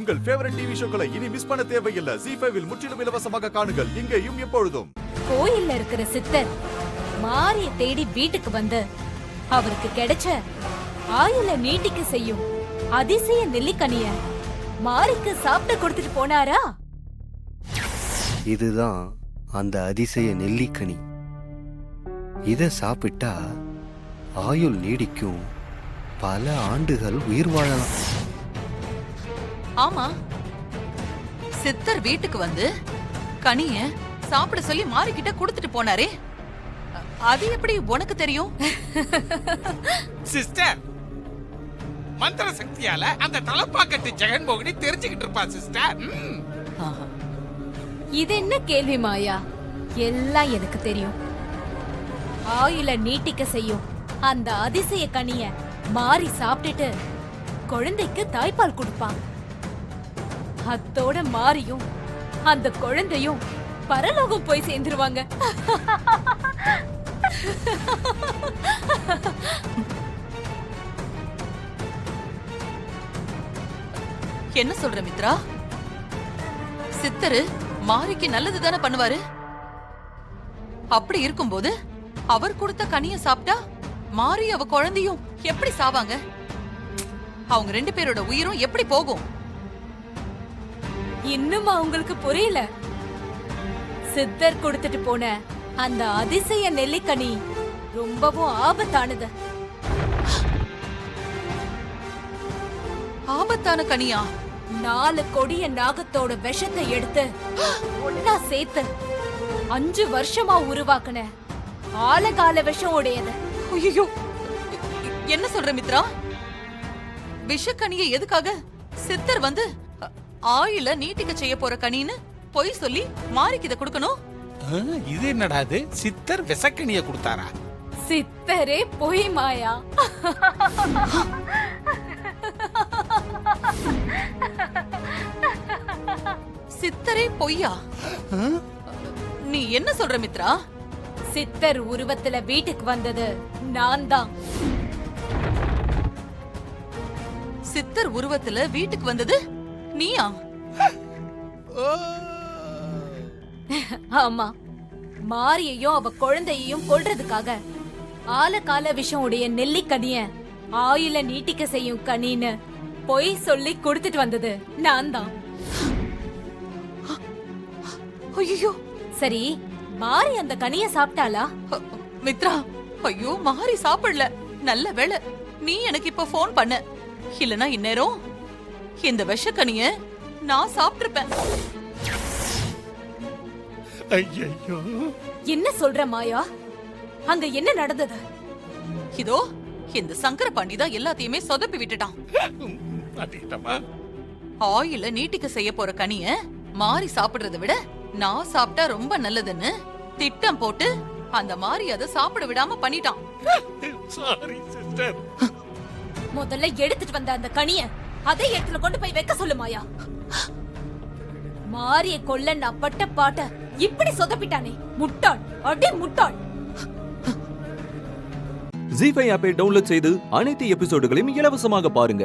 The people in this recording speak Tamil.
உங்கள் ஃபேவரட் டிவி ஷோக்களை இனி மிஸ் பண்ண தேவையில்லை. ZEE5 இல் முற்றிலும் இலவசமாக காணுங்கள். இங்கேயும் எப்பொழுதும். கோயில்ல இருக்கிற சித்தர் மாரிய தேடி வீட்டுக்கு வந்து அவருக்கு கிடைச்ச ஆயுள நீட்டிக்க செய்யும் அதிசய நெல்லிக்கனிய மாரிக்கு சாப்பிட்டு கொடுத்துட்டு போனாரா? இதுதான் அந்த அதிசய நெல்லிக்கனி. இத சாப்பிட்டா ஆயுள் நீடிக்கும், பல ஆண்டுகள் உயிர் வாழலாம். ஆமா, சித்தர் வீட்டுக்கு வந்து கனிய சாப்பிட சொல்லி மாறிக்கிட்ட கொடுத்துட்டு போனாரே, அது எப்படி உனக்கு தெரியும்? சிஸ்டர், மந்திர சக்தியால அந்த தலப்பாக்கட்டு ஜெகன்மோகினி தெரிஞ்சுக்கிட்டு இருப்பா சிஸ்டர். இது என்ன கேள்வி மாயா? எல்லாம் எனக்கு தெரியும். ஆயுள நீட்டிக்க செய்யும் அந்த அதிசய கனிய மாறி சாப்பிட்டுட்டு குழந்தைக்கு தாய்ப்பால் கொடுப்பான். அத்தோட மாறியும் அந்த குழந்தையும் பரலோகம் போய் சேர்ந்துருவாங்க. என்ன சொல்ற மித்ரா? சித்தரு மாரிக்கு நல்லது தானே பண்ணுவாரு. அப்படி இருக்கும்போது அவர் கொடுத்த கனிய சாப்பிட்டா மாரி அவ குழந்தையும் எப்படி சாவாங்க? அவங்க ரெண்டு பேரோட உயிரும் எப்படி போகும்? இன்னும் அவங்களுக்கு புரியல. சித்தர் கொடுத்துட்டு போன அந்த அதிசய நெல்லிக்கனி ரொம்பவும் ஆபத்தானது. ஆபத்தான கனியா? 4 கொடிய நாகத்தோட விஷத்தை எடுத்து ஒன்னா சேர்த்து 5 வருஷமா உருவாக்குன ஆலகால விஷம் உடையது. ஐயோ, என்ன சொல்ற மித்ரா? விஷக்கனியை எதுக்காக சித்தர் வந்து ஆயில நீட்டிக்க செய்ய போற கனின்னு பொய் சொல்லி மாரிக்கு இத கொடுக்கணும்? இது என்னடா இது? சித்தர் விசக்கனிய கொடுத்தாரா? சித்தரே பொய் மாயா. சித்தரே பொய்யா? நீ என்ன சொல்ற மித்ரா? சித்தர் உருவத்துல வீட்டுக்கு வந்தது நான் தான். சித்தர் உருவத்துல வீட்டுக்கு வந்தது நீயா? ஆமா, மாரியையும் அவ குழந்தையையும் கொல்றதுக்காக ஆலகால விஷம் உடைய நெல்லிக்கனிய ஆயுள நீட்டிக்க செய்யும் கனின்னு பொய் சொல்லி கொடுத்துட்டு வந்தது நான் தான். ஐயோ, சரி, மாரி அந்த கனிய சாப்பிட்டாளா? மித்ரா, ஐயோ மாரி சாப்பிடல. நல்ல வேளை நீ எனக்கு இப்ப போன் பண்ண. இல்லனா இந்நேரம் இந்த விஷக்கனிய நான் சாப்பிட்டிருப்பேன். ஐயோ, என்ன சொல்ற மாயா? அங்க என்ன நடந்தது? இதோ இந்த சங்கர பாண்டி தான் எல்லாத்தையுமே சொதப்பி விட்டுட்டான். ஆயில நீட்டிக்க செய்ய போற கனிய மாரி சாப்பிடுறதை விட நான் சாப்பிட்டா ரொம்ப நல்லதுன்னு திட்டம் போட்டு அந்த மாரி அதை சாப்பிட விடாம பண்ணிட்டான். Sorry sister. முதல்ல எடுத்துட்டு வந்த அந்த கனிய அதே இடத்துல கொண்டு போய் வைக்க சொல்லு மாயா. மாரிய கொல்ல நான் பட்ட பாட்ட இப்படி சொதப்பிட்டானே, முட்டாள், அடி முட்டாள். ZEE5 ஆப்பை டவுன்லோட் செய்து அனைத்து எபிசோடுகளையும் இலவசமாக பாருங்க.